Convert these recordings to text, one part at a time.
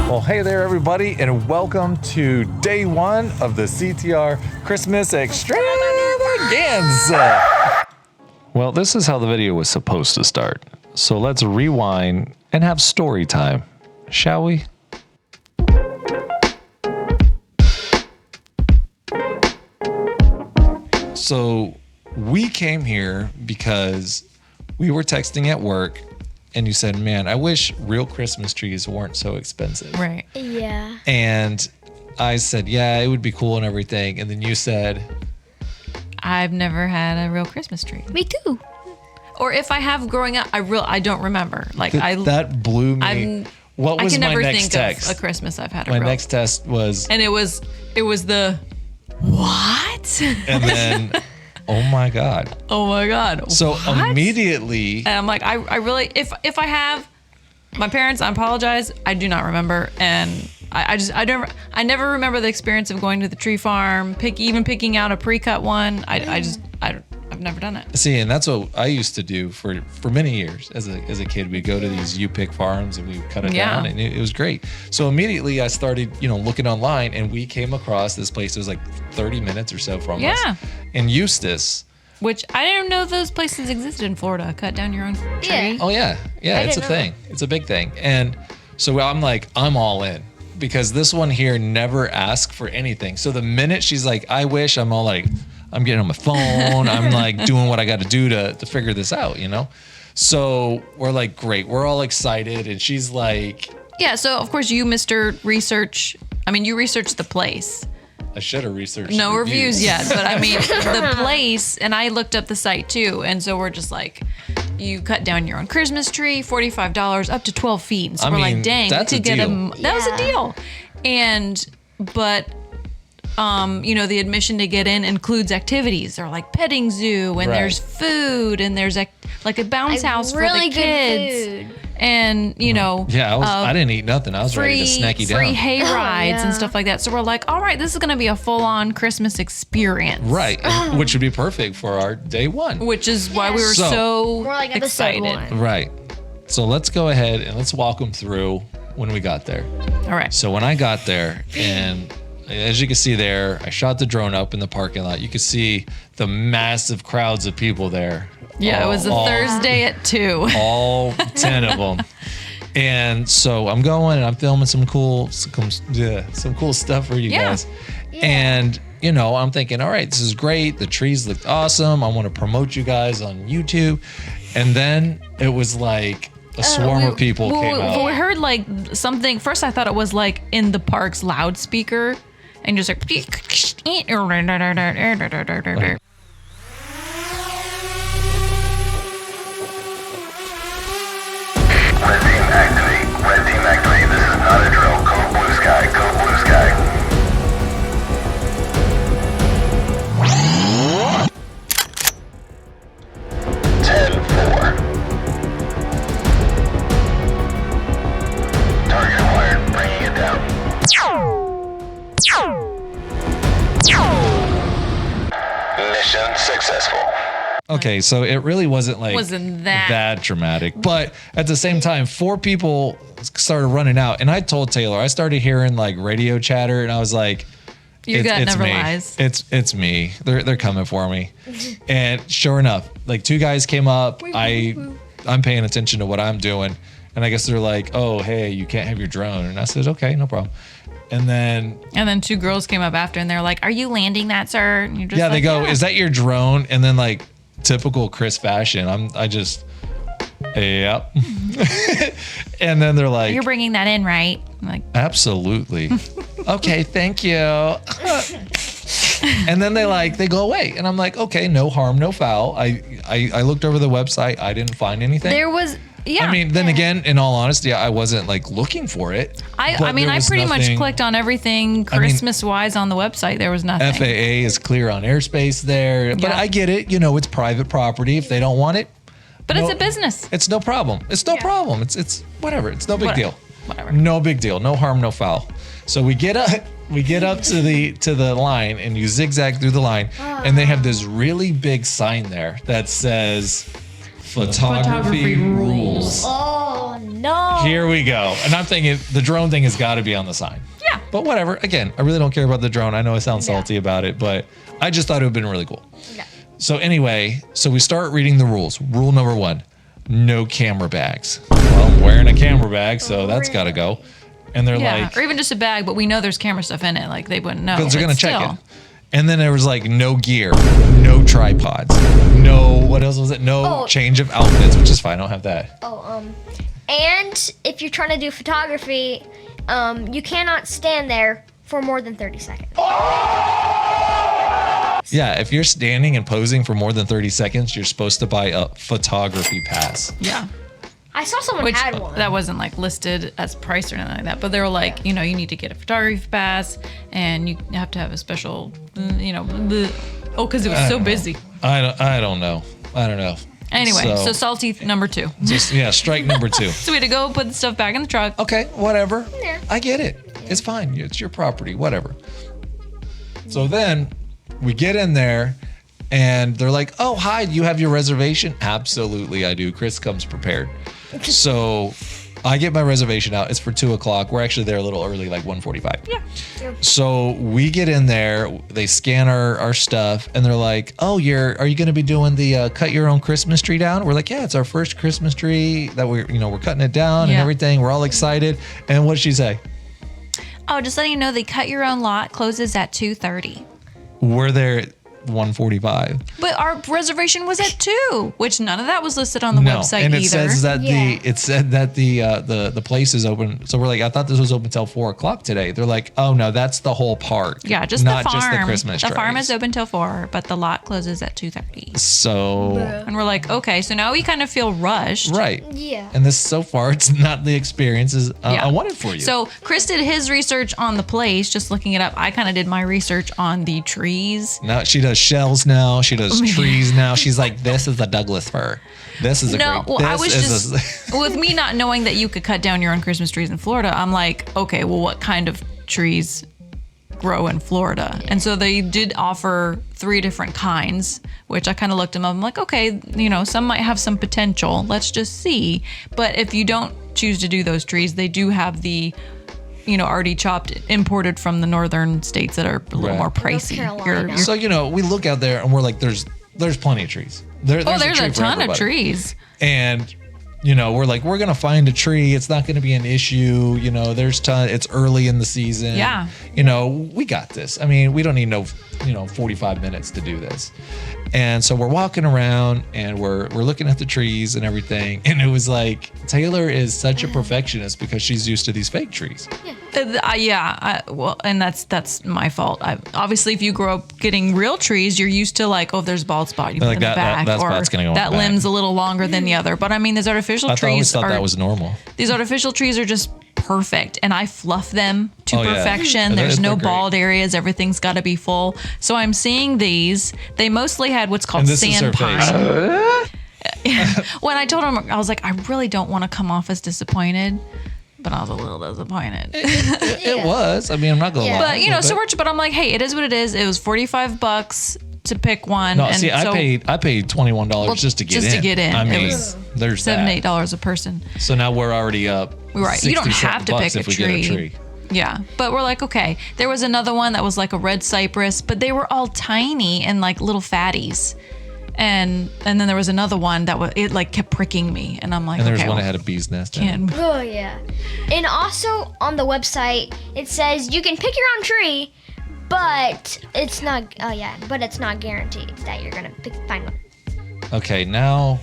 Well, hey there, everybody, and welcome to day one of the CTR Christmas Extravaganza. Well, this is how the video was supposed to start. So let's rewind and have story time, shall we? So we came here because we were texting at work and you said, man, I wish real Christmas trees weren't so expensive. Right. Yeah. And I said, yeah, it would be cool and everything. And then you said, I've never had a real Christmas tree. Me too. Or if I have growing up, I don't remember. Like that blew me. What was I can my never next think text? of a Christmas I've had a My real. next test was, And it was the what? and then, oh my God. Oh my God. So What? immediately, And I'm like, I really, if I have my parents, I apologize. I do not remember. And I never remember the experience of going to the tree farm, even picking out a pre-cut one. I've never done it. see, and that's what I used to do for many years as a kid. We'd go to these U-Pick farms and we would cut it down, and it was great. So immediately I started, looking online, and we came across this place. It was like 30 minutes or so from us. Yeah. In Eustis. Which I didn't know those places existed in Florida. Cut down your own tree. Yeah. Oh yeah, it's a didn't know thing. It's a big thing. And so I'm like, I'm all in because this one here never asked for anything. So the minute she's like, I wish, I'm all like, I'm getting on my phone. I'm like doing what I got to do to figure this out, So we're like, great. We're all excited. And she's like, Yeah, so of course you, Mr. Research, you researched the place. I should have researched. No reviews yet, but the place, and I looked up the site too, and so we're just like, you cut down your own Christmas tree, $45 up to 12 feet. And so we're like, dang, that's we a could get deal. that was a Yeah. deal. But the admission to get in includes activities. They're like petting zoo, and Right. there's food, and there's like a bounce house for really the good kids. food. And Yeah, I didn't eat nothing. I was ready to snack you down. free hay rides and yeah. stuff like that. So we're like, all right, this is going to be a full-on Christmas experience. Right, which would be perfect for our day one. Which is why we were So- so More like episode excited. 1. Right. So let's go ahead and let's walk them through when we got there. All right. So when I got there, and as you can see there, I shot the drone up in the parking lot. You could see the massive crowds of people there. Yeah, it was a All- Thursday at 2. All 10 of them. And so I'm going and I'm filming some cool stuff for you Yeah. guys. And, I'm thinking, all right, this is great. The trees looked awesome. I want to promote you guys on YouTube. And then it was like a swarm of people came out. We heard like something. First, I thought it was like in the park's loudspeaker, and just like. Red team activate. Red team activate. This is not a drill. Code blue sky. Code blue sky. Target acquired. Bringing it down. Mission successful. Okay, so it really wasn't that dramatic. But at the same time, 4 people started running out. And I told Taylor, I started hearing like radio chatter, and I was like, Your gut it's never me. lies. It's me. They're coming for me. And sure enough, like 2 guys came up. I'm paying attention to what I'm doing. And I guess they're like, oh, hey, you can't have your drone. And I said, okay, no problem. And then 2 girls came up after, and they're like, "Are you landing that, sir?" And you're just they like, go, "Yeah." is that your drone? And then like typical Chris fashion, yep. And then they're like, You're bringing that in, right? I'm like, absolutely. Okay, thank you. And then they go away. And I'm like, okay, no harm, no foul. I looked over the website. I didn't find anything. there was, yeah. I mean, then again, in all honesty, I wasn't like looking for it. I but there I was pretty much nothing- clicked on everything Christmas wise on the website. There was nothing. FAA is clear on airspace there. But Yeah. I get it. It's private property. If they don't want it, But no- it's a business. it's no problem. It's no problem. It's whatever. It's no big deal. Whatever. No big deal. No harm, no foul. So we get up to the line, and you zigzag through the line, and they have this really big sign there that says photography rules. Oh, no. here we go. And I'm thinking the drone thing has got to be on the sign. Yeah. But whatever. Again, I really don't care about the drone. I know I sound Yeah. salty about it, but I just thought it would have been really cool. Yeah. So anyway, so we start reading the rules. Rule number 1, no camera bags. Well, I'm wearing a camera bag, so that's got to go. And they're Yeah, like, or even just a bag, but we know there's camera stuff in it. Like they wouldn't know. because they're but going to check still. it. And then there was like no gear, no tripods, no, what else was it? No Oh. change of outfits, which is fine. I don't have that. And if you're trying to do photography, you cannot stand there for more than 30 seconds. Yeah, if you're standing and posing for more than 30 seconds, you're supposed to buy a photography pass. Yeah. I saw someone Which had one. that wasn't like listed as price or anything like that, but they were like, you know, you need to get a photography pass and you have to have a special, you know, because it was so busy. I don't know. I don't know. Anyway, so salty number 2. just, yeah, strike number 2. So we had to go put the stuff back in the truck. Okay, whatever. Yeah. I get it. It's fine. It's your property, whatever. So then we get in there and they're like, "Oh, hi, do you have your reservation?" Absolutely, I do. Chris comes prepared. So I get my reservation out. It's for 2:00. We're actually there a little early, like 1:45. Yeah. So we get in there, they scan our stuff, and they're like, "Oh, are you going to be doing the cut your own Christmas tree down?" We're like, "Yeah, it's our first Christmas tree that we're cutting it down and Yeah. everything. We're all excited." And what did she say? Oh, just letting you know, the cut your own lot closes at 2:30. We're there at 1:45. But our reservation was at 2, which none of that was listed on the No, website and it either. says that Yeah. it said that the place is open. So we're like, I thought this was open till 4:00 today. They're like, "Oh no, that's the whole park. Yeah, just not the farm. just the Christmas The farm trees." is open till 4, but the lot closes at 2:30. So And we're like, okay, so now we kind of feel rushed. right. Yeah. And this so far, it's not the experiences Yeah. I wanted for you. So Chris did his research on the place, just looking it up. I kind of did my research on the trees. now she does shells now. She does trees now. She's like, "This is a Douglas fir. This is a No, great." well, I this was is just with me not knowing that you could cut down your own Christmas trees in Florida. I'm like, okay, well, what kind of trees grow in Florida? And so they did offer 3 different kinds, which I kind of looked them up. I'm like, okay, some might have some potential. Let's just see. But if you don't choose to do those trees, they do have the already chopped, imported from the northern states that are a little Right. more pricey. Carolina. So we look out there and we're like, "There's plenty of trees. There's There's tree a for ton of everybody." trees. And we're like, we're gonna find a tree. It's not gonna be an issue. There's it's early in the season. Yeah. We got this. I mean, we don't need 45 minutes to do this. And so we're walking around and we're looking at the trees and everything. And it was like, Taylor is such a perfectionist because she's used to these fake trees. And that's my fault. Obviously, if you grow up getting real trees, you're used to like, oh, if there's a bald spot, you put Like it in the back, that or spot's gonna go in that the back. limb's a little longer than the other. But I mean, these artificial I always trees thought are that was normal. these artificial trees are just perfect, and I fluff them to Oh, yeah. perfection. They're- There's no they're great. bald areas. Everything's got to be full. So I'm seeing these. They mostly had what's called And this is her sand face. pine. When I told him, I was like, I really don't want to come off as disappointed, but I was a little disappointed. It was. I mean, I'm not gonna Yeah. lie. But I'm like, hey, it is what it is. It was $45 to pick one. No, and see, I so paid $21 just to get in. just to get in. I It mean, was there's $7, that. $8 a person. So now we're already up. Right. You don't 67 have to bucks pick if a we tree. get a tree. Yeah. But we're like, okay. There was another one that was like a red cypress, but they were all tiny and like little fatties. And then there was another one that it like kept pricking me. And I'm like, And there was okay, one well, that had a bee's nest in it. can't- Oh yeah. And also on the website it says you can pick your own tree, but it's not. Oh yeah, but it's not guaranteed that you're gonna find one. Okay, now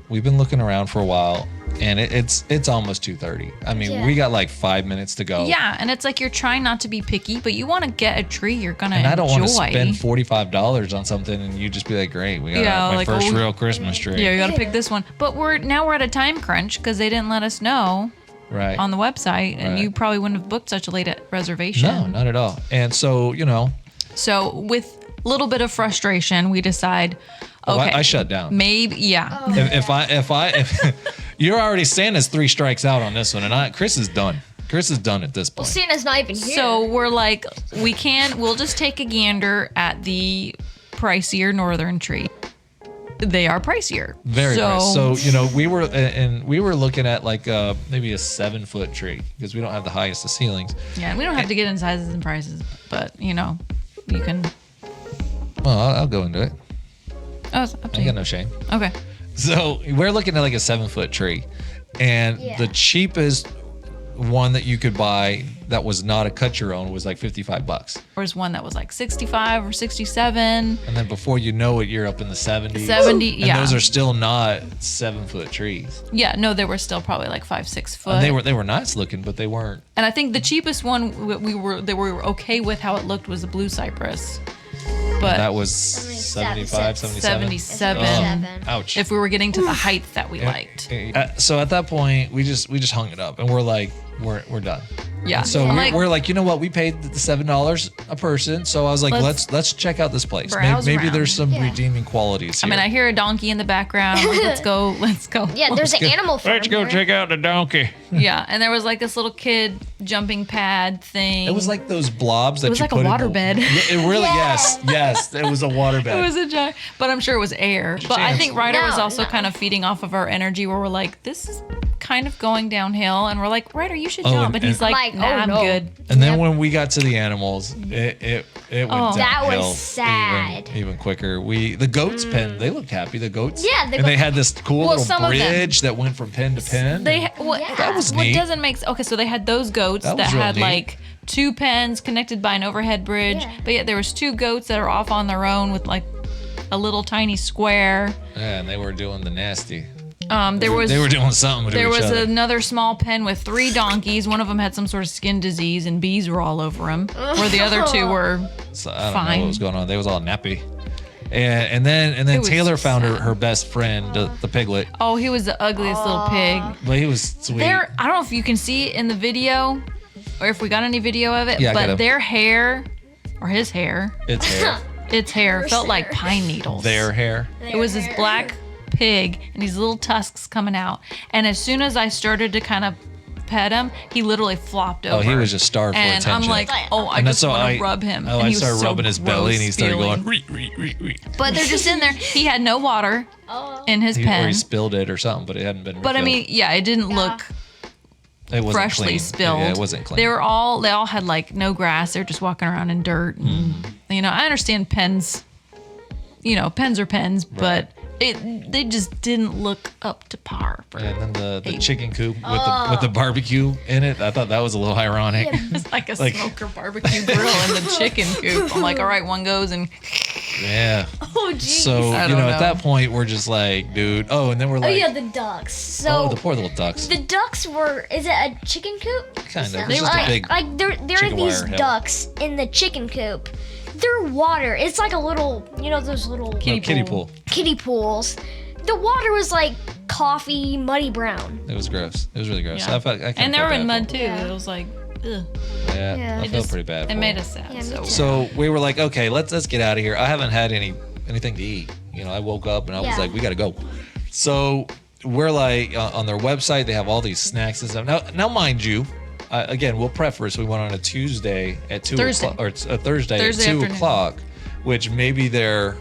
we've been looking around for a while, and it's almost 2:30. I mean, Yeah. we got like 5 minutes to go. Yeah. And it's like you're trying not to be picky, but you want to get a tree you're going to And enjoy. I don't want to spend $45 on something, and you just be like, "Great, we got Yeah, my like, first oh, real Christmas tree." Yeah, you got to pick this one. But we're at a time crunch because they didn't let us know Right. on the website, and Right. you probably wouldn't have booked such a late reservation. No, not at all. And so, So with a little bit of frustration, we decide, oh, okay, I shut down. maybe, yeah. If you're already saying it's 3 strikes out on this one, and Chris is done. Chris is done at this Well, point. Santa's not even here. So we're like, we'll just take a gander at the pricier northern tree. they are pricier. Very nice. So we were looking at like maybe a 7-foot tree because we don't have the highest of ceilings. Yeah, we don't have to get in sizes and prices, but you can. Well, I'll go into it. Oh, it's up to I you. got no shame. Okay. So we're looking at like a 7-foot tree, and Yeah. the cheapest one that you could buy that was not a cut your own was like $55. There was one that was like 65 or 67. And then before you know it, you're up in the 70s. 70, And yeah. those are still not 7-foot trees. Yeah, no, they were still probably like 5-6 foot. And they were nice looking, but they weren't. And I think the cheapest one we were okay with how it looked was the blue cypress. But That was 75, 77. 77. Ouch. If we were getting to the height that we liked. So at that point, we just hung it up, and we're like, we're done. Yeah. So I'm we're like, you know what? We paid the $7 a person. So I was like, let's check out this place. browse Maybe around. there's some Yeah. redeeming qualities I here. mean, I hear a donkey in the background. Like, let's go. Yeah, there's an animal farm. here. out the donkey. Yeah, and there was like this little kid jumping pad thing. It was like those blobs that It was you like a put in water the- bed. Yeah, it really, Yeah. yes, it was a water bed. It was a giant, but I'm sure it was air. But I chance. think Ryder was No, also no. kind of feeding off of our energy, where we're like, this is kind of going downhill, and we're like, Ryder, you should Oh, jump, and and- he's like, Like, nah, oh, I'm no. good. And then when we got to the animals, it went Oh. That was downhill sad. even quicker. The goats pen, they looked happy. The goats, Yeah, and they had this cool Well, little some of them. bridge that went from pen to pen. They what, Yeah. That was what neat. doesn't make okay. So they had those goats That that, was real had neat. like 2 pens connected by an overhead bridge, Yeah. but yet there was 2 goats that are off on their own with like a little tiny square. Yeah, and they were doing the nasty. There was They were doing something to There each was other. another small pen with 3 donkeys. One of them had some sort of skin disease, and bees were all over him. Where the other 2 were So I don't know fine. what was going on. They was all nappy. And then It was Taylor found sad. her best friend, the piglet. Oh, he was the ugliest little pig. But he was sweet. There, I don't know if you can see it in the video, or if we got any video of it. Yeah, I got but him. their hair, or his hair, It's hair. its hair felt like pine needles. Their hair. It was this black pig and these little tusks coming out. And as soon as I started to kind of pet him, he literally flopped over. Oh, he was just starved for and attention. I'm like, oh, I And just that's so want to rub him. Oh, and I he was started so rubbing his belly, and he gross started feeling. going. Ree. But they're just in there. He had no water in his Or pen. he spilled it or something, but it hadn't been. But I refilled. mean, yeah, it didn't look it wasn't freshly clean. spilled. Yeah, it wasn't clean. They all had like no grass. They're just walking around in dirt. And, I understand pens. Pens are pens, but they just didn't look up to par. For And then the Hey. chicken coop with the barbecue in it. I thought that was a little ironic. It's like a Like- smoker barbecue grill in the chicken coop. I'm like, all right, one goes and Yeah. Oh, geez. So I at don't know. that point we're just like, dude. Oh, and then we're Oh like, yeah, the ducks. So the poor little ducks. the ducks were. Is it a chicken coop? Kind of. They It's just like, a big. there are chicken these wire hill. ducks in the chicken coop. Their water, it's like a little, those little Kiddie pool. kiddie pools. The water was like coffee, muddy brown. It was gross. It was really gross. Yeah. I kinda and they felt were in bad mud for too. Yeah. It was like, ugh. them. Yeah, Yeah. I It felt pretty bad. It for made them. us sad. Yeah, me so too. So we were like, okay, let's get out of here. I haven't had anything to eat. I woke up and I was Yeah. like, we gotta go. So we're like on their website, they have all these snacks and stuff. Now mind you, again, we'll preface. We went on a Tuesday at 2 Thursday. o'clock, or it's a Thursday at Thursday 2 afternoon. o'clock, which maybe their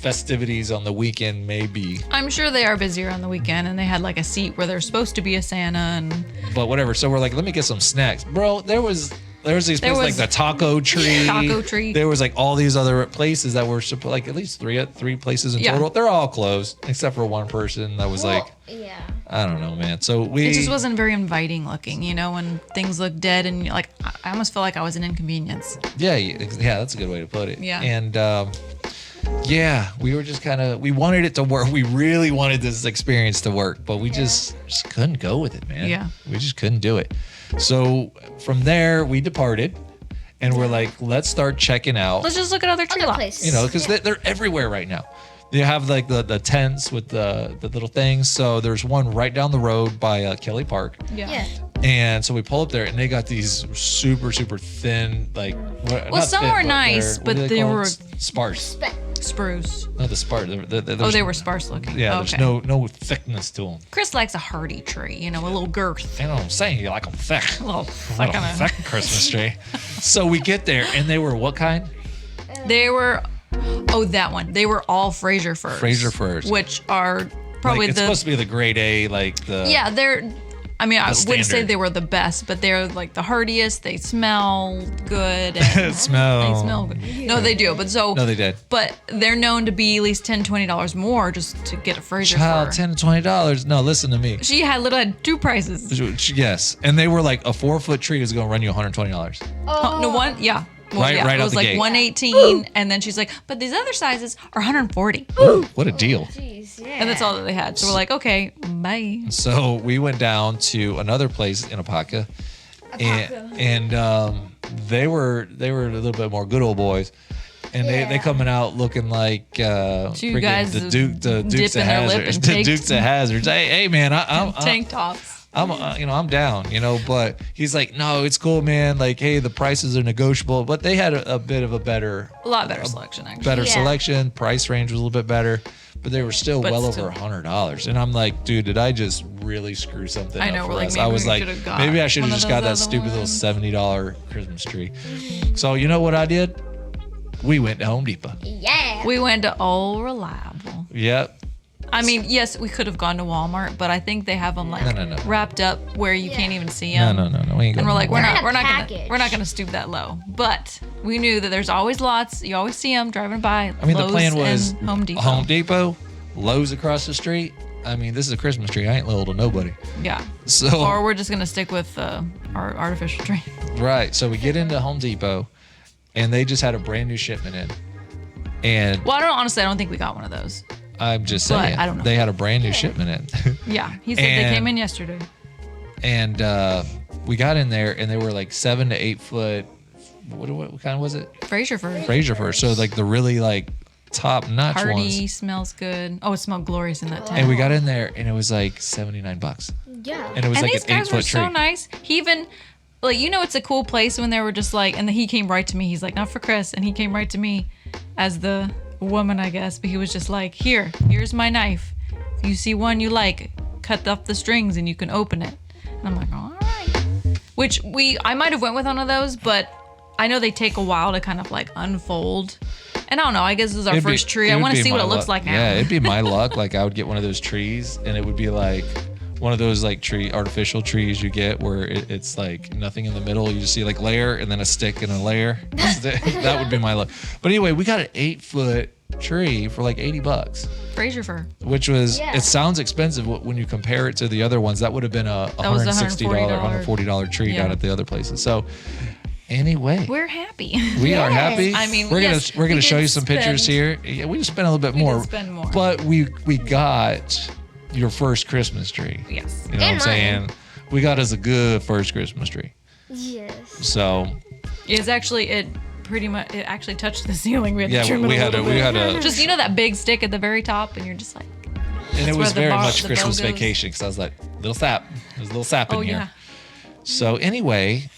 festivities on the weekend may be, I'm sure they are busier on the weekend, and they had like a seat where there's supposed to be a Santa, and but whatever. So we're like, let me get some snacks, bro. There was these There places like was the Taco Tree. Taco Tree. There was like all these other places that were like at least three places in Yeah. total. They're all closed except for one person that was like, Yeah. I don't know, man. So we it just wasn't very inviting looking. When things look dead, and you're like, I almost felt like I was an inconvenience. yeah, that's a good way to put it. Yeah. And yeah, we were just we wanted it to work. We really wanted this experience to work, but we just couldn't go with it, man. Yeah. We just couldn't do it. So from there, we departed, and we're like, let's start checking out. Let's just look at other tree Other lots. places. Because they're everywhere right now. They have like the tents with the little things. So there's one right down the road by Kelly Park. Yeah. And so we pull up there, and they got these super, super thin, like. Well, some were nice, but they were sparse. Spruce. No, the sparse. They were sparse looking. Yeah, okay. there's no thickness to them. Chris likes a hardy tree, a little girth. You know what I'm saying? You like them thick. A little A little kinda- thick Christmas tree. So we get there, and they were what kind? They were. Oh, that one. They were all Fraser furs. Fraser furs. Which are probably Like, it's supposed to be the grade A, like the. Yeah, I mean, I wouldn't say standard. they were the best, but they're like the hardiest. They smell good. And Smell. They smell good. No, they do. But so. No, they did. But they're known to be at least $10, $20 more just to get a Fraser Child, fur. $10 to $20. No, listen to me. She had two prices. Yes, and they were like a 4-foot tree is going to run you $120. No one, yeah. Well, Right- yeah, right it out was the like gate. 118, and then she's like, but these other sizes are 140, What a deal! Jeez, yeah. and that's all that they had. So we're like, okay, bye. So we went down to another place in Apaka, and they were a little bit more good old boys, and they Yeah. coming out looking like freaking guys the Dukes dipping of their lip Hazards. in The tank- Dukes of Hazards. Hey man, I'm Tank tops. I'm down, but he's like, no, it's cool, man. Like, hey, the prices are negotiable, but they had a bit of a A lot better selection, actually. better Yeah. selection. Price range was a little bit better, but they were still But well still. over $100. And I'm like, dude, did I just really screw something I know, up we're for like, us? maybe I was we like, should've got maybe I should have one of just got that those other stupid little ones. $70 Christmas tree. So you know what I did? We went to Home Depot. Yeah. We went to Old Reliable. Yep. I mean, yes, we could have gone to Walmart, but I think they have them like No. wrapped up where you can't even see No, them. no. We ain't And going we're like, nowhere. we're not package. gonna stoop that low. But we knew that there's always lots. You always see them driving by. I mean, Lowe's the plan was and Home Depot. Home Depot, Lowe's across the street. I mean, this is a Christmas tree. I ain't little to nobody. Yeah. So Or we're just gonna stick with our artificial tree. right. So we get into Home Depot, and they just had a brand new shipment in. And Well, honestly, I don't think we got one of those. I'm just But saying, I don't know. they had a brand new shipment in. Yeah, he said And- they came in yesterday. And we got in there, and they were like 7 to 8 foot. What kind was it? Fraser fur. Fraser fur. So like the really like top notch Hardy, ones. smells good. Oh, it smelled glorious in that tent. And we got in there, and it was like $79, Yeah. and it was And like these an 8 guys were foot tree. so nice. He even, like, it's a cool place when they were just like, and then he came right to me. He's like, not for Chris. And he came right to me as the woman, I guess. But he was just like, here's my knife. If you see one you like, cut off the strings and you can open it. And I'm like, all right. Which I might have went with one of those, but I know they take a while to kind of like unfold. And I don't know. I guess this is our It'd be- first tree. I would want to be see what my it looks luck. like now. Yeah, it'd be my luck. Like I would get one of those trees, and it would be like one of those like artificial trees you get where it's like nothing in the middle. You just see like layer and then a stick and a layer. That would be my luck. But anyway, we got an 8 foot tree for like $80, Fraser fur. which was Yeah. it sounds expensive when you compare it to the other ones. That would have been a That was $160, $140 tree Yeah. down at the other places. So anyway. We're happy. We are Yes. happy. I mean, we're yes, gonna we show did you some pictures here. spend- Yeah, we just spent a little bit We did more. spend more. But we got your first Christmas tree. Yes. You know what I'm And saying? We got us a good first Christmas tree. Yes. So It's actually it actually touched the ceiling. We had yeah, to trim we it a had little we bit. had a Just that big stick at the very top, and you're just like, and it where was the very bar- much the Christmas bow goes. vacation because I was like little sap. There's a little sap oh in yeah, here. So anyway,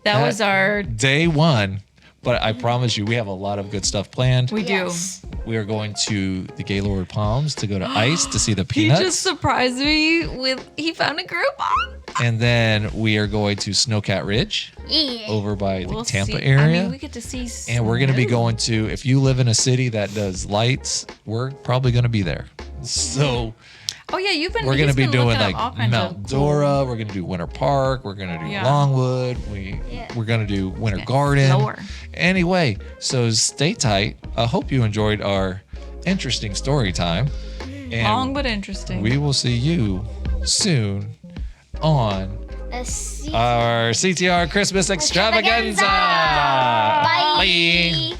that was our. day one. But I promise you, we have a lot of good stuff planned. We Yes. We are going to the Gaylord Palms to go to Ice to see the He peanuts. just surprised me with he found a Groupon. And then we are going to Snowcat Ridge Yeah. over by the We'll Tampa see. area. I mean, we get to see. And we're going to be snow. going to, if you live in a city that does lights, we're probably going to be there. So Oh yeah, you've been. we're going to he's be been doing looking up like all kinds Mount of Dora. We're going to do Winter Park. We're going to do Yeah. Longwood. Yeah. We're going to do Winter Yeah, Garden. slower. Anyway, so stay tight. I hope you enjoyed our interesting story time. And Long but interesting. we will see you soon on A C- our CTR Christmas extravaganza. Bye. Bye.